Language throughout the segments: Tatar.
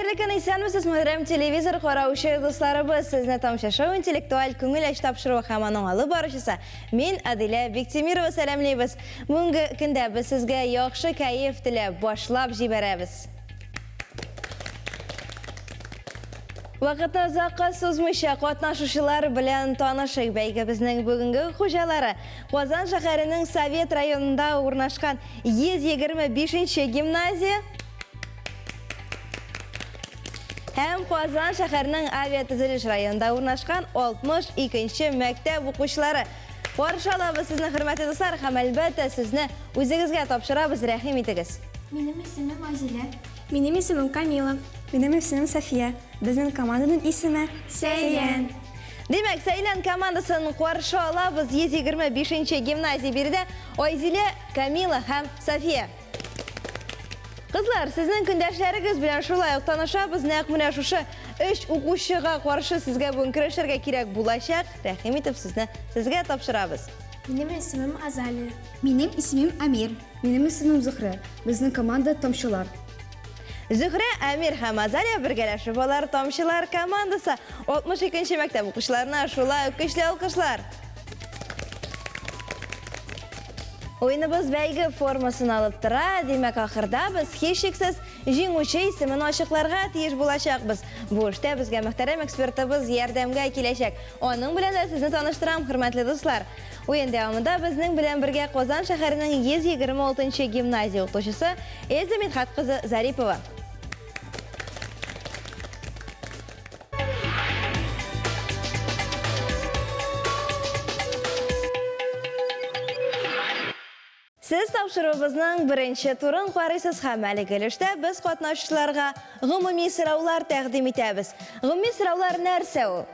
Хәерле көн исәнмесез, мөхтәрәм телевизор караучы дусларыбыз, сезне тамашашау интеллектуаль күңел аш тапшыру һәм аның алып баручысы. Мин Адилә Бектемирова сәламлыйбыз. Бүгенге көндә без сезгә яхшы кайф теләп башлап җибәрәбез. Вакытны озакка сузмыйча катнашучылар белән танышыйк. Бәйгебезнең бүгенге хуҗалары Казан шәһәренең Совет районында урнашкан 125-нче гимназия һәм Казан шәһәренең авиатөзелеш районында урнашкан 62-нче мәктәп укучылары. Каршы алабыз сезне, хөрмәтле дуслар, һәм әлбәттә сезне үзегезгә тапшырабыз, рәхим итегез. Минем исемем Азилә. Минем исемем Камила. Минем исемем София. Безнең команданың исеме Сәйян. Димәк, Сәйлән командасын каршы алабыз 125-нче гимназия биредә Азилә, Камила һәм София. Кызлар, сезнең көндәшләрегез белән шулай ук танышабыз. Нәкъ менә шушы 3 укучыга каршы сезгә бүген көрәшергә кирәк булачак. Рәхим итеп сезгә тапшырабыз. Минем исемем Азалия. Минем исемем Амир. Минем исемем Зөһрә. Безнең команда Тамчылар. Зөһрә, Амир һәм Азалия бергәләшеп алар Тамчылар командасы 62-нче мәктәп укучыларына шулай ук көчле алкышлар. Ойыныбыз бәйге формасын алып тора, димәк ахырда без һичшиксез җиңүче исемен ачыкларга тиеш булачакбыз. Бу эштә безгә мөхтәрәм экспертыбыз ярдәмгә киләчәк. Аның белән дә сезне таныштырам, хөрмәтле дуслар. Уен дәвамында безнең белән бергә Казан шәһәренең 126-нчы гимназия укучысы Эльза Мидхәт кызы Зарипова. Сез тапшырубызның беренче турын карыйсыз һәм әлеге эштә без катнашучыларга гомуми сораулар тәкъдим итәбез. Гомуми сораулар нәрсә ул?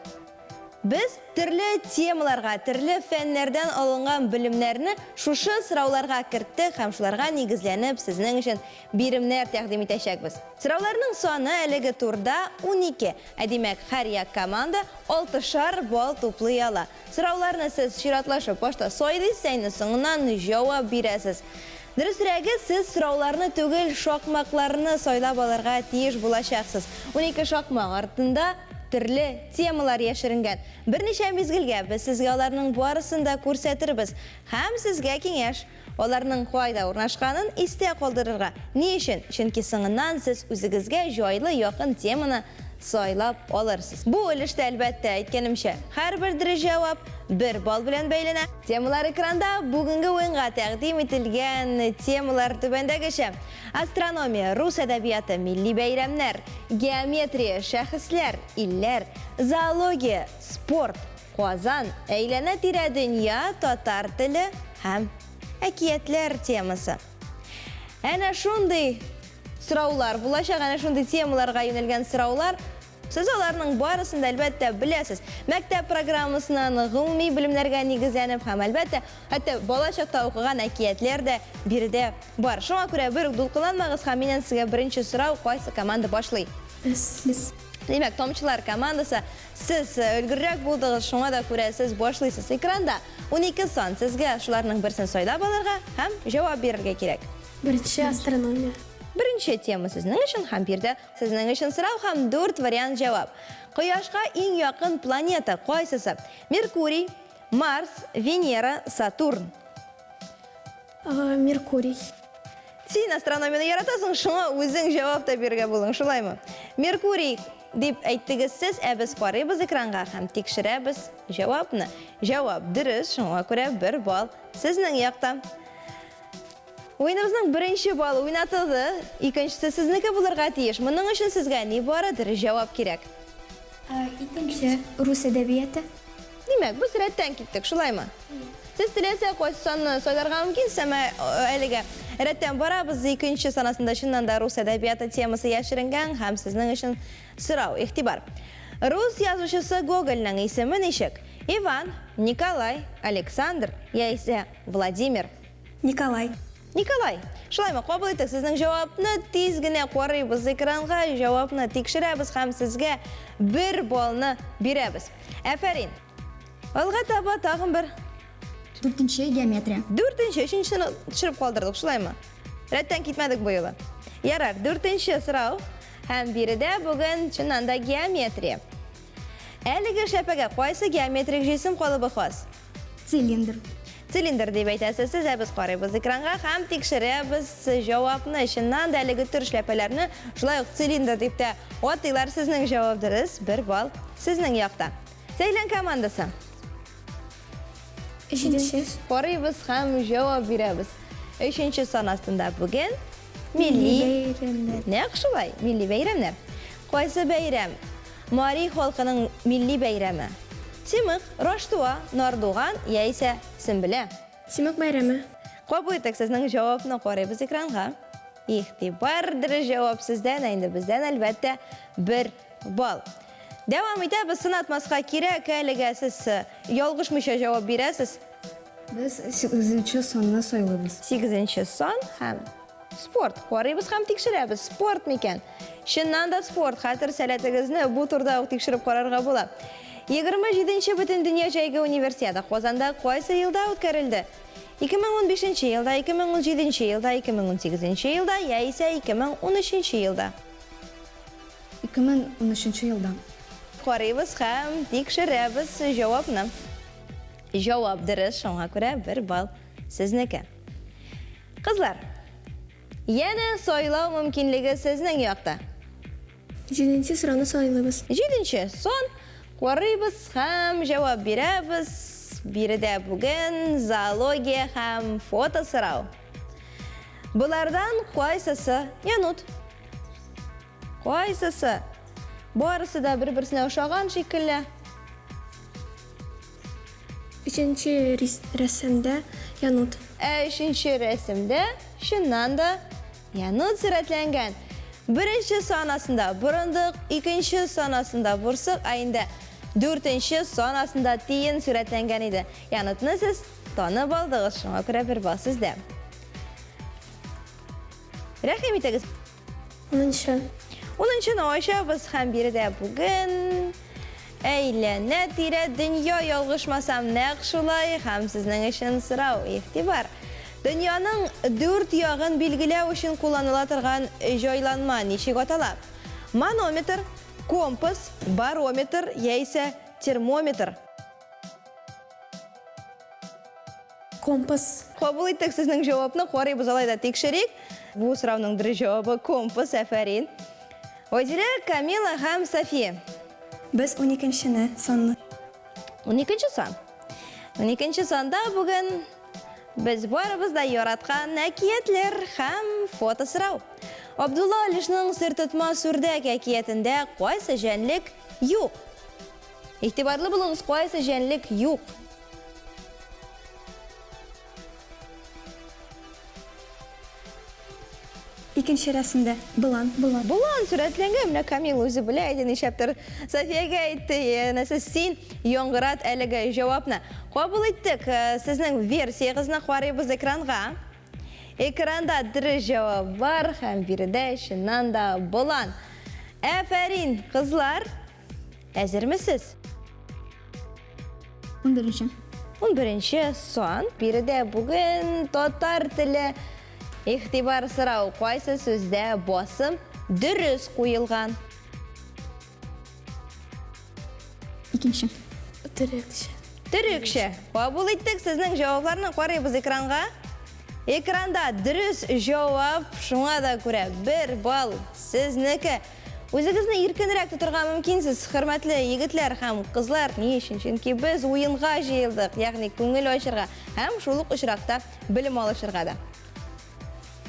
Без төрле темаларга, төрле фәннәрдән алынган белемнәрне шушы сорауларга керттек һәм шуларга нигезләнеп сезнең өчен биремнәр тәкъдим итәчәкбез. Сорауларның саны әлеге турда 12. Димәк, һәр як команда 6 балл туплый ала. Сорауларны сез чиратлашып башта сайлыйсыз, әйне соңыннан җавап бирәсез. Дөресрәге, сез сорауларны түгел, шакмакларны сайлап алырга тиеш булачаксыз. 12 шакмак артында төрле темалар яшеренгән. Берничә мизгелгә без сезгә аларның барысын да күрсәтербез һәм сезгә киңәш аларның кайда урнашканын истә калдырырга. Ни өчен? Чөнки соңыннан сез үзегезгә җайлы, якын теманы сайлап алырсыз. Бу өлештә әлбәттә әйткәнемчә, һәрбер дөрес җавап 1 балл белән бәйләнә. Темалар экранда. Бүгенге уенга тәкъдим ителгән темалар түбәндәгечә: астрономия, рус әдәбияты, милли бәйрәмнәр, геометрия, шәхесләр, илләр, зоология, спорт, Казан, әйләнә-тирә дөнья, татар теле һәм әкиятләр темасы. Әнә шундый сораулар булачак, әнә шундый темаларга юнәлгән сораулар. Сез аларның барысын да әлбәттә беләсез. Мәктәп программасынан гомуми белемнәргә нигезләнеп һәм әлбәттә хәтта балачакта укыган әкиятләр дә биредә бар. Шуңа күрә бер үк дулкынланмагыз һәм миннән сезгә беренче сорау: кайсы команда башлый? Без. Димәк, Тамчылар командасы, сез өлгеррәк булдыгыз, шуңа да күрә сез башлыйсыз. Экранда 12 сан, сезгә шуларның берсен сайлап алырга һәм җавап бирергә кирәк. Беренче астрономия. Беренче тема сезнең өчен һәм бирдә сезнең өчен сорау һәм 4 вариант җавап. Кояшка иң якын планета кайсысы? Меркурий, Марс, Венера, Сатурн. Меркурий. Син астрономияны яратасың, шуңа үзең җавап та бирергә булың, шулаймы? Меркурий дип әйттегез сез, без карыйбыз экранга һәм тикшерәбез җавапны. Җавап дөрес, шуңа күрә 1 балл сезнең яктан. Уеныбызның беренче баллы уйнатылды, икенчесе сезнеке булырга тиеш. Моның өчен сезгә ни бары дөрес җавап кирәк. Икенче рус әдәбияты. Димәк, без рәттән киттек, шулаймы? Сез теләсә кайсы санны сайларга мөмкин, сәмә әлегә рәттән барабыз. Икенче санасында чыннан да рус әдәбияты темасы яшеренгән һәм сезнең өчен сорау, игътибар. Рус язучысы Гогольнең исеме ничек? Иван, Николай, Александр яисә Владимир? Николай. Николай, шулаймы, кабул итик, сезнең җавапны тиз генә карыйбыз экранга, җавапны тикшерәбез һәм сезгә 1 баллны бирәбез. Афәрин. Алга таба тагын бер. 4-нче геометрия. 4-нче, 3-нчене төшереп калдырдык, шулаймы? Рәттән китмәдек бу юлы. Ярар, 4-нче сорау. һәм биредә бүген чыннан да геометрия. Әлеге шәпәгә кайсы геометрик җисем калыбы хас? Цилиндр. Цилиндр дип әйтәсез, сез без карыйбыз экранга һәм тикшерәбез җавапны. Чыннан да әлеге төр шәпәләрне шулай ук цилиндр дип тә атыйлар. Сезнең җавап дөрес, 1 балл сезнең якта. Сәйлән командасы. 3-нче. Карыйбыз һәм җавап бирәбез. 3-нче сан астында бүген милли бәйрәмнәр. нәкъ шулай, милли бәйрәмнәр. Кайсы бәйрәм? Мари халкының милли бәйрәме. Симык, Раштуа, Нардуган яисә Сөмбелә. Симак бәйрәме. Кабул итәк сезнең җавапны карыйбыз экранга. Игътибар дөрес җавап сездән, инде бездән әлбәттә 1 балл. Дәвам итәбез, сынатмаска кирәк, әлегә сез ялгышмыйча җавап бирәсез. Без 8-нче санны сайлыйбыз. 8-нче сан һәм спорт. Карыйбыз һәм тикшерәбез. Спорт микән? Чыннан да спорт. Хәтер сәләтегезне бу турда ук тикшереп карарга була. 27-нче бөтен дөнья җәйге универсиада Казанда кайсы елда үткәрелде? 2015 елда, 2017 елда, 2018 елда яисә 2013 елда. 2013 елда. Карыйбыз һәм тикшерәбез җавапны. Җавап дөрес, шуңа күрә 1 балл сезнеке. Кызлар, яна сайлау мөмкинлеге сезнең якта. 7-нче сорауны сайлыйбыз. 7-нче сон карыйбыз һәм җавап бирәбез. Биредә бүген зоология һәм фото сорау. Булардан кайсысы янут? Кайсысы? Барысы да бер-берсенә охшаган шикелле. 3-нче рәсемдә янут. 3-нче рәсемдә чыннан да янут сурәтләнгән. 1-нче санасында борындык, 2-нче санасында бурсык, инде 4-нче санасында тиен сурәтләнгән иде. Янутны сез танып алдыгыз, шуңа күрә 1 балл сездә. Рәхим итегез. 10-нче. 10-нчы ачабыз һәм биредә бүген әйләнә тирә дөнья ялгышмасам нәкъ шулай һәм сезнең өчен сорау. Игътибар. Дөньяның 4 ягын билгеләү өчен кулланыла торган җайланма ничек атала? Манометр, компас, барометр яисә термометр. Компас. Кабул иттек сезнең җавапны, карыйбыз алайда тикшерик. Бу сорауның дөрес җавабы компас, афәрин. Вазилә, Камила һәм София. Без 12-нче санны. 12-нче сан. 12-нче санда бүген без барыбыз да яраткан әкиятләр һәм фото сорау. Абдулла Алишның сер тотма сүрдәк әкиятендә кайсы җәнлек юк? Игътибарлы булыгыз, кайсы җәнлек юк? Икенче рәсемдә булан. Булан сурәтләнгән, менә Камил үзе белә иде нишләптер. Софиягә әйтте, янәсе син яңгырат әлеге җавапны. Кабул иттек, сезнең версиягызны карыйбыз экранга. Экранда дөрес җавап бар һәм биредә чыннан да булан. Афәрин, кызлар, әзермесез? 11-нче. 11-нче сан, биредә бүген татар теле игътибар сорау, кайсы сүздә басым дөрес куелган? Икенче. Төрекче. Төрекче. Кабул иттек, сезнең җавапларны карыйбыз экранга. Экранда дөрес җавап, шуңа да күрә 1 балл сезнеке. Үзегезне иркенрәк тотырга мөмкинсез, хөрмәтле егетләр һәм кызлар. Ни өчен? Чөнки без уенга җыелдык, ягъни күңел ачырга һәм шул ук очракта белем алышырга да.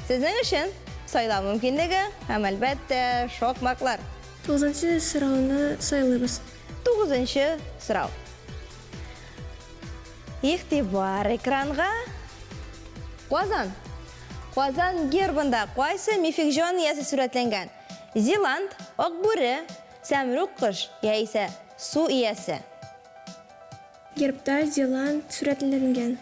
Сезнең өчен сайлау мөмкинлеге һәм әлбәттә шокмаклар. 9-нчы сорауны сайлыйбыз. 9-нчы сорау. Игътибар экранга. Казан. Казан гербында кайсы мифик җан иясе сурәтләнгән? Зеланд, Акбүре, Сәмрук кош яисә су иясе. Гербта Зеланд сурәтләнгән.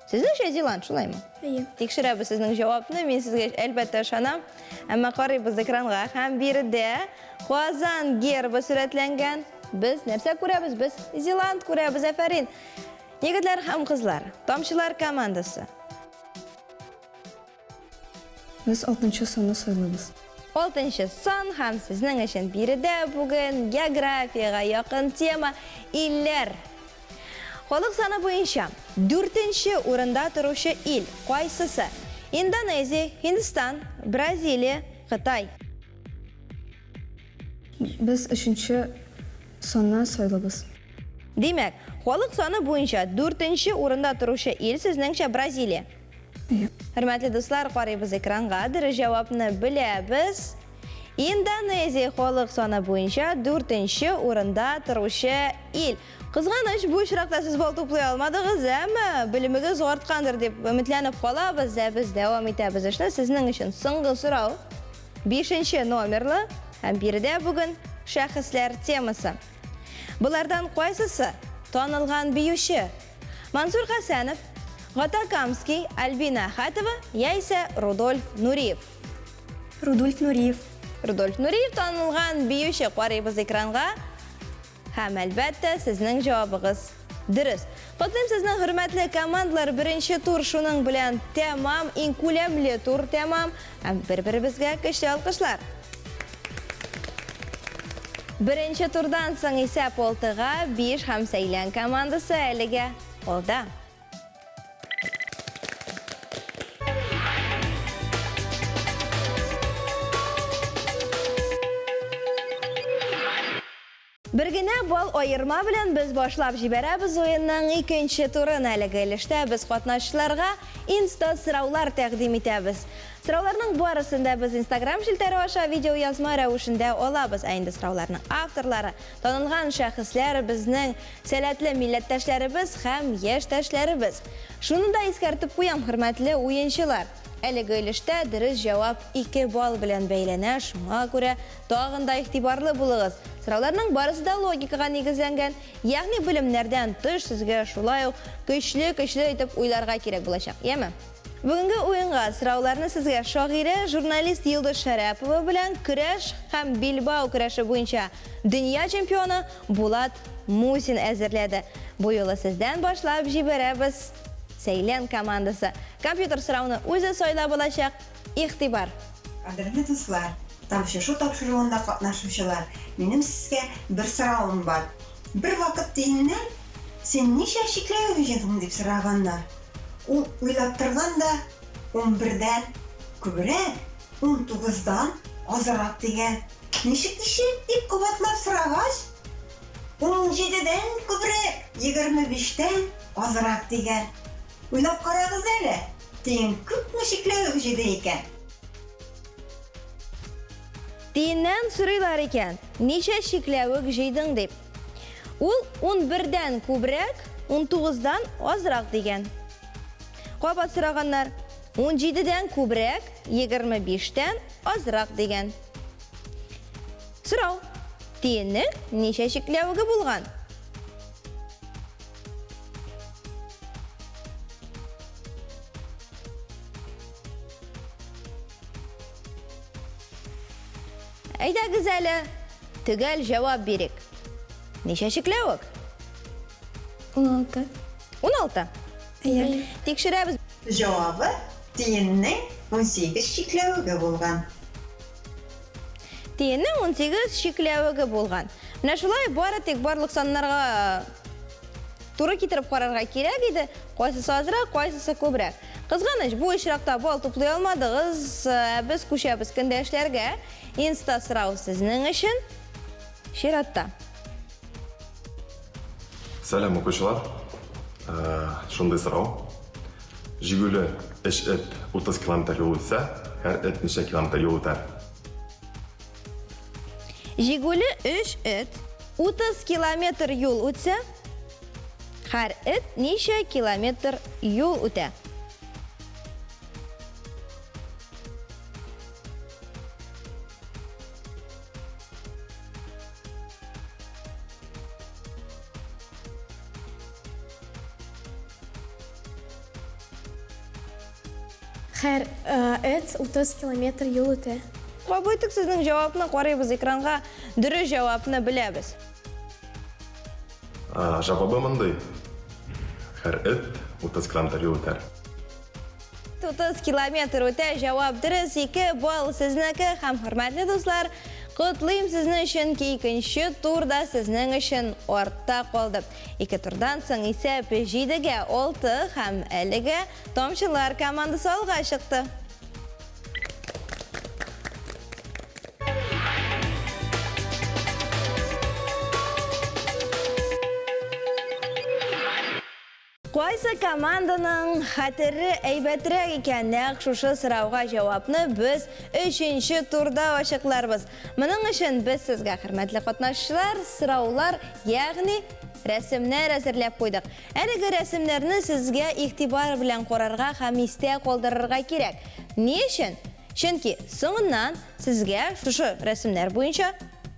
Сезнеңчә Зеланд шулаймы? Әйе. Тикшерәбез сезнең җавапны, мин сезгә әлбәттә ышанам. Әмма карыйбыз экранга һәм биредә Казан гербы сурәтләнгән. Без нәрсә күрәбез? Без Зеланд күрәбез, афәрин. Егетләр һәм кызлар, тамчылар командасы. Без 6-нчы санны сайлыйбыз. 6-нчы сан һәм сезнең өчен биредә бүген географиягә якын тема илләр. Халык саны буенча 4-нче урында торучы ил кайсысы? Индонезия, Hindistan, Бразилия, Кытай. Без 3-нче санны сайлабыз. Димәк, халык саны буенча 4-нче урында торучы ил сезнеңчә Бразилия. Хөрмәтле дуслар, карыйбыз экранга, дөрес җавапны беләбез. Индонезия халык саны буенча 4-нче урында торучы ил. Кызганыч, бу очракта сез бал туплый алмадыгыз, әмма белемегез арткандыр дип өметләнеп калабыз, без дәвам итәбез эшне. Сезнең өчен соңгы сорау 5-нче номерлы һәм биредә бүген шәхесләр темасы. Булардан кайсысы танылган биюче? Мансур Хәсәнов, Гата Камский, Альбина Хатова яисә Рудольф Нуриев. Рудольф Нуриев. Рудольф Нуриев танылган биюче, карыйбыз экранга. Һәм әлбәттә сезнең җавабыгыз дөрес. Котлыйм сезнең хөрмәтле командалар, беренче тур шуның белән тәмам, иң күләмле тур тәмам. Һәм бер-беребезгә көчле алкышлар. Беренче турдан соң исәп 6-га 5 һәм Сәйлән командасы әлегә алда. Бер генә бал аерма белән без башлап җибәрәбез уенның икенче турын. Әлеге өлештә без катнашчыларга инста сораулар тәкъдим итәбез. Сорауларның барысын да без Instagram шелтәре аша видео язма рәвешендә алабыз. Ә инде сорауларның авторлары танылган шәхесләр, безнең сәләтле милләттәшләребез һәм яшьтәшләребез. Шуны да искәртеп куям, хөрмәтле уенчылар. Әлеге өлештә дөрес җавап 2 балл белән бәйләнә, шуңа күрә тагын да игътибарлы булыгыз. Сорауларның барысы да логикага нигезләнгән, ягъни белемнәрдән тыш сезгә шулай ук көчле итеп уйларга кирәк булачак, яме? Бүгенге уенга сорауларны сезгә шагыйрә, журналист Йылдыз Шәрәпова белән көрәш һәм Билбау көрәше буенча дөнья чемпионы Булат Мусин әзерләде. Бу юлы сездән башлап җибәрәбез. Сәйлән командасы. Компьютер сорауны үзе сайлап алачак. Игътибар. Кадерле дуслар, тапшыру тапшыруында катнашучылар, минем сезгә бер сорауым бар. Бер вакыт тиеннән син ничә чикләү җитдең дип сораганнар. Ул уйлап торганда 11-дән күбрәк, 19-дан азрак дигән. Ничек дип кабатлап сорагач, 17-дән күбрәк, 25-дән азрак дигән. Уйлап карагыз әле. Тиен күпме чикләү җитде икән? Тиеннән сорыйлар икән, ничә чикләвек җыйдың дип. Ул 11-дән күбрәк, 19-дан азрак дигән. Кабат сораганнар, 17-дән күбрәк, 25-дән азрак дигән. Сорау: тиеннең ничә чикләвеге булган? Әйдәгез әле, төгәл җавап бирик. Ничә чикләвек? 16. 16. Тикшерәбез. Җавабы тиеннең 18 чикләвеге булган. Тиеннең 18 чикләвеге булган. Менә шулай бары тик барлык саннарга туры китереп карарга кирәк иде. Кайсысы азрак, кайсысы күбрәк. Кызганыч, бу очракта бал туплый алмадыгыз. Без күчәбез көндәшләргә. Инста сорау сезнең өчен чиратта. Сәлам укучылар. Шундай сорау. Жигуле 3 эт 30 км юл үтсә, һәр эт ничә километр юл үтәр? Жигуле 3 эт 30 километр юл үтсә, һәр эт ничә километр юл үтә? Һәр эт 30 километр юл үтә. Кабыйтык сезнең җавапны карыйбыз экранга, дөрес җавапны беләбез. Җавабы мондай. Һәр эт 30 км юл үтәр. 30 kilometr öte cevap dürüst 2 bal sizniki hem hürmetli dostlar. Kutlayım sizin için ki ikinci turda sizin için orta oldu. 2 turdan soň ise 7'ge 6 hem 50'ge Tomçular komandası olga çıktı. Qaysı komandanın xatırı eybetrek ekenlik şuşu sırauğa cevapını biz 3-nji turda açıklarız. Bunun için biz sizge hürmetli qatnaşçılar sıraular yani resimler hazırlap koyduk. Әлеге resimlerini sizge ihtibar bilen korarga hem iste koldururga kerek. Ne için? Çünkü soňundan sizge şuşu resimler boyunca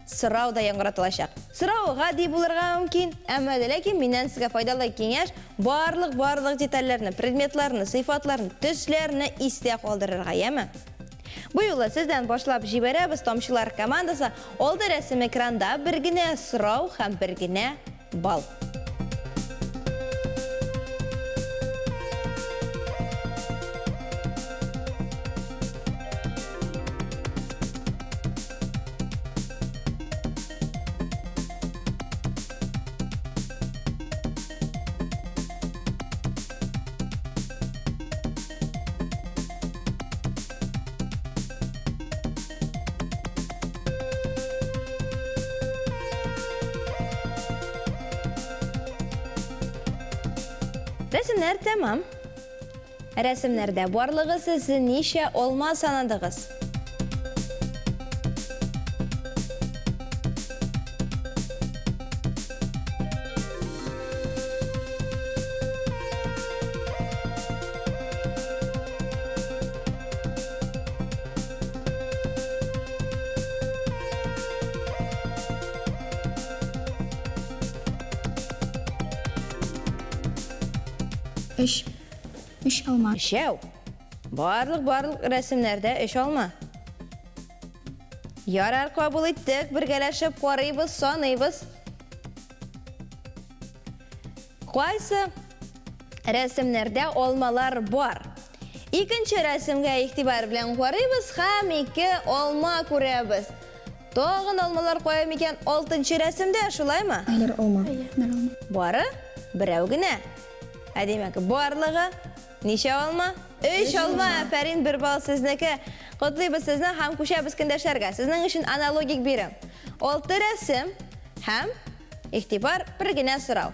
sırau da yaňratylacak. Sırau gadi bulurga mümkin, ama lekin menden sizge faydalı kengeş barlyk detallarni, predmetlarni, syfatlarni, tüslerini iste koldururga, ýa-mi? Bu yola sizden başlap jiberебиz Tomçular komandası. Oldu resim ekranda birgine sırau hem birgine bal. Resimler tamam. Resimlerde barlığı siz nişe olma sanadığız. Üç alma. Şev. Barlık resimlerde iş olma. Yarar kabul ettik, birgeleşip koruyubuz, sonuyubuz. Qaysı resimlerde olmalar var. İkinci resimge ihtibar bilen koruyubuz, hem 2 olma koyabız. Doğun olmalar koyam eken 6. resimde şulay mı? Hayır olma. Barı birevgine. Demek barlığı neçe olma? 3 olma. Aferin, bir bal sizniki. Kutlayıbız sizni hem kuşabız kindeşlerge. Sizin için analogik birim. 6 resim hem ihtibar birgine sırau.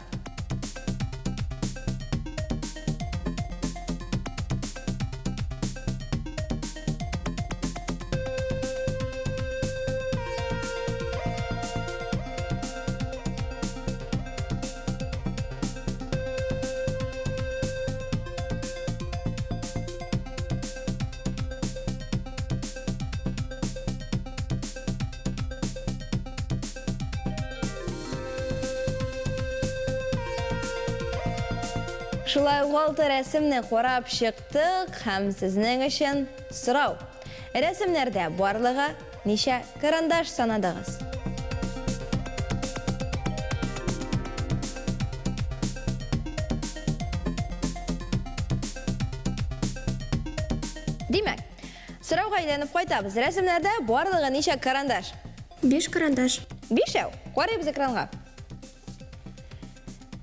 Şulay 6 resimni korap çıktık hem sizin için sırau. Resimlerde barlığı neçe karandaş sanadığız. Demek, sırau aylanıp koytabız. Resimlerde barlığı neçe karandaş? 5 karandaş. 5 ev. Koruyubuz ekranға.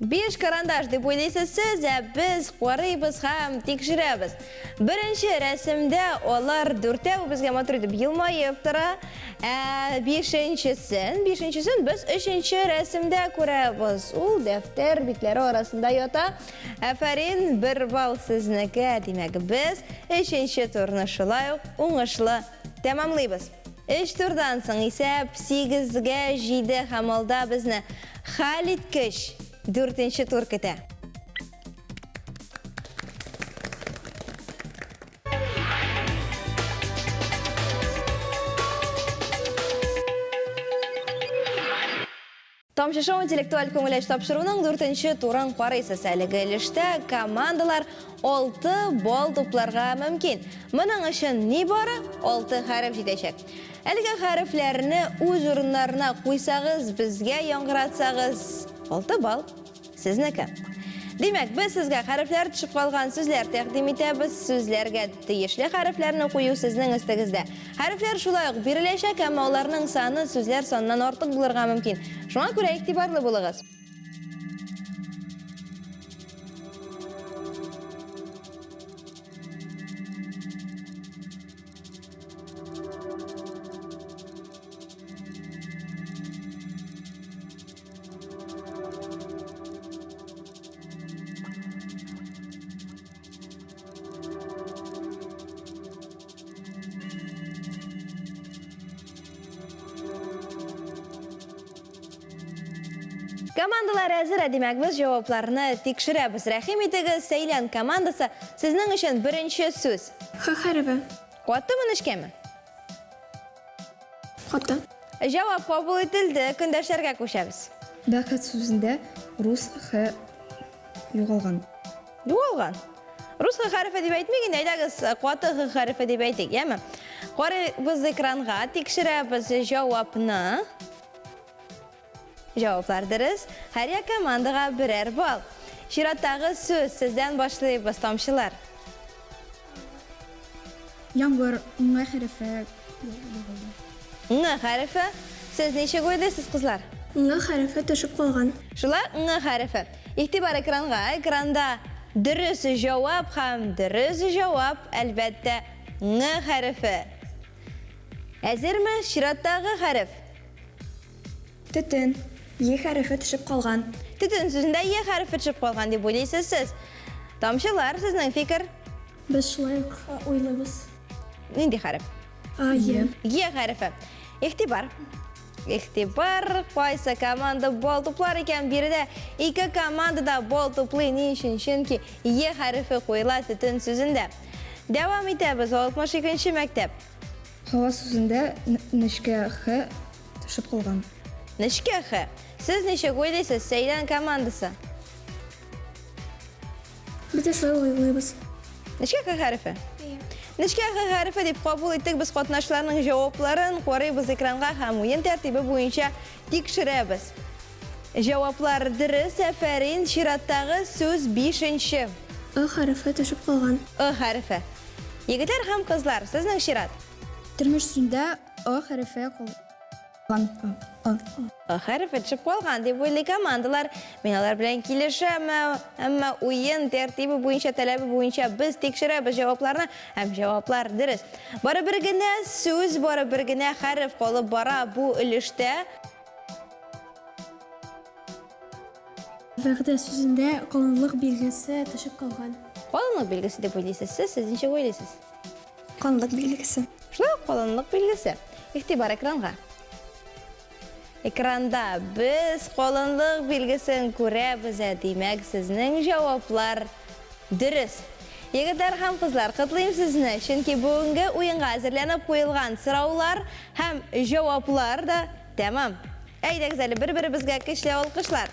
5 karandaş dep oylaysiz siz, biz koruyubuz hem tekşirебіз. Birinci resimde olar 4 bizge motor edip yılmayıp tura. Beşincisin biz 3. resimde koruyubuz. Ul defter bitleri arasında yota. Aferin, bir bal sizniki. Demek biz 3. turnu şulay oňaşly tamamlayız. 3 turdan soň ise 8'ge 7 hamalda bizni Halit 4. tur kete. Tomçu Show intellektual köňeleş tapşyrygynyň 4. turyn garaýsys. Әлегелешde komandalar 6 bol toplarga mümkin. Munyň üçin ne bary? 6 harf ýetecek. Әлеге harflerini öz orunlarına koysağız, bizge yaňratsaňyz 6 bal sizniki. Демәк, biz sizga harflar tushib qolgan so'zlar taqdim etamiz. So'zlarga tegishli harflarni qo'yu sizning istigizda. Harflar shulay uq berilishak, ammo ularning soni so'zlar sonidan ortiq bo'lirga mumkin. Shunga ko'ra e'tiborli bo'ling'iz. Komandalar hazır, demek biz cevaplarını tekshiramiz. Rahim etiniz, Saylan komandasi sizning uchun birinchi so'z. H harfi. Qo'ttimi, nishkami? Qo'tti. Javob qabul etildi. Kundoshlarga ko'chamiz. Бақыт сөзінде рус Х yo'qolgan. Yo'qolgan. Rus H harfi deb aytmagan, aytamiz qo'tti H harfi deb aytdik, ya'mi? Qora biz ekranga tekshiramiz javobni. Javoblar diriz. Har bir komandaga birer ball. Shiratdagi so'z sizdan boshlaymiz, tomchilar. Yağmur N harfi N harfi. Siz necha qo'ydingiz, qizlar? N harfi tushib qolgan. Shular N harfi. E'tibor ekranda durust javob ham durust javob, albatta N harfi. Hazırmı? Shiratdagi harf. Tütün Y harfi tushib qolgan. Tütün so'zida Y harfi tushib qolgan deb o'ylaysiz siz. Tomchilar, sizning fikr? Biz shulay o'ylaymiz. Nindi harf? A, Y. Y harfi. E'tibor. Qaysi komanda bol to'plar ekan, birida ikki komandada bol to'playni chunki Y harfi qo'yiladi tütün so'zida. Davom etamiz. 62-maktab. Havo so'zində nishka H tushib qolgan. Nishka H. Siz necha qo'ydingiz, Saylan komandasi? Biz de shulay o'ylaymiz. Nishka H harfi. Nishka H harfi deb qabul etdik. Biz qatnashchilarning javoblarini qoraymiz ekranga ham o'yin tartibi bo'yicha tekshiramiz. Javoblar diriz, safarin, shiratdagi so'z 5-chi. I harfi tushib qolgan. I harfi. Yigitlar ham qizlar, sizning shirat. Turmush so'zində O harfi qolgan. I harfi tushib qolgan deb o'ylaydi komandalar. Men ular bilan kelishaman, ammo o'yin tartibi bo'yicha, talabi bo'yicha biz tekshiramiz javoblarni. Ham javoblar diriz. Bora birgina so'z, bora birgina harf qolib bora bu ilishda. Vəqdə sözündə qalınlıq belgisi tushib qolgan. Qalınlıq belgisi deb o'ylaysiz siz, siz necha o'ylaysiz? Qalınlıq belgisi. Shunday qalınlıq belgisi. E'tibor ekranga. Ekranda biz qalınlıq belgisini ko'ramiz, demak sizning javoblar diriz. Yigitlar ham qizlar, qutlayman sizni, chunki bugungi o'yinga hozirlanib qo'yilgan so'rovlar ham javoblar da tamam. Aydagizlar, bir-birimizga kuchli olqishlar.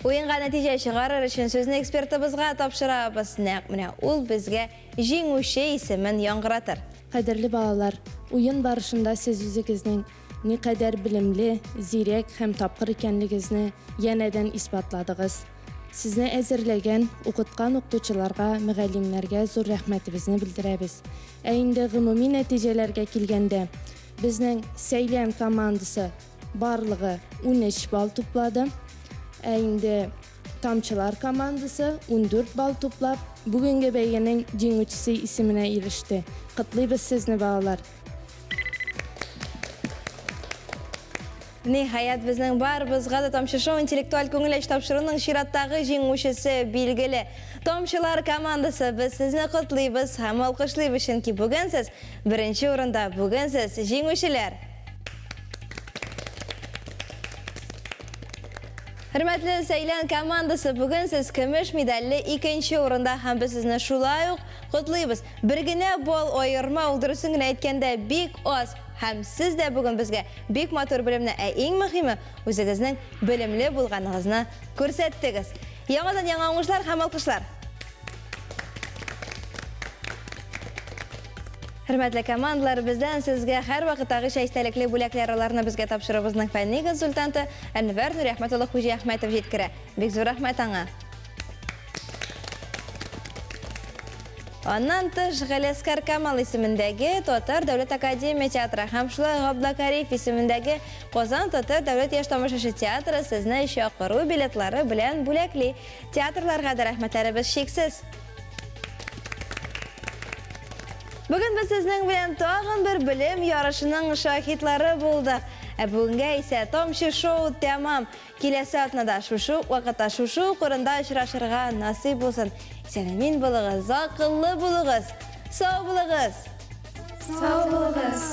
O'yinga natija chiqarish uchun so'zni ekspertimizga topshiramiz. Mana ul bizga jinguvchi ismini yong'iratir. Qadrli balalar, o'yin barışında siz o'zingizning ne qadar bilimli, ziyrak ham topqir ekanligingizni yanadan isbotladingiz. Sizni azirlagan, o'qitgan o'qituvchilarga, muallimlarga zo'r rahmatimizni bildiramiz. Endi umumiy natijalarga kelganda, bizning Saylan komandasi barlig'i 13 ball to'pladi. Endi Tomchilar komandasi 14 ball to'plab, bugungi beygining jinguvchisi ismini erishdi. Qutlaymiz sizni balalar. Nihayat bizning baribizga da Tomchi Show intellektual ko'ngillish topshiriqning shiratdagi jinguvchisi belgili. Tomchilar komandasi biz sizni qutlaymiz, ham olqishlaymiz, chunki bugun siz birinchi o'rinda, bugun siz jinguvchilar. Hurmatli Saylan komandasi, bugun siz kumush medalli 2-o'rinda, ham biz sizni shulay qutlaymiz. Birgina bol ayirma o'ldirishingni aytganda bek oz. Ham siz de bugun bizga bek motor bilimni, eng muhimi o'zingizning bilimli bo'lganingizni ko'rsatdingiz. Yangidan yangi o'ngishlar, ham olqishlar. Hürmetli komandlar, bizden sizge her vakittagi şeýstelikli бүләкләрlәрне bizge tapşyrybıznyň fänni konsultanty Enver Nurahmetullah Huji Ahmetov jetkire. Bek zor rahmet aňa. Ondan tыш Galeskar Kamal ismindägi Totar Döwlet Akademia teatrı hem şulay Gablakariyev ismindägi Kozan Totar Döwlet ýaş tamaşaçy teatrı sizni şoqyru biletlary bilen бүләkli. Teatrlarga da rahmetlerimiz şeksiz. Bugün biz sizning bilen tagyn bir bilim yarışynyň şahitlary boldyk. Bugünge ise Tomşy Show tamam. Kilesi atnada şuşu wagtda şuşu qurunda uçraşyrga nasip bolsun. Selamin bolygyz, akylly bolygyz. Sag bolygyz. Sağ olunuz.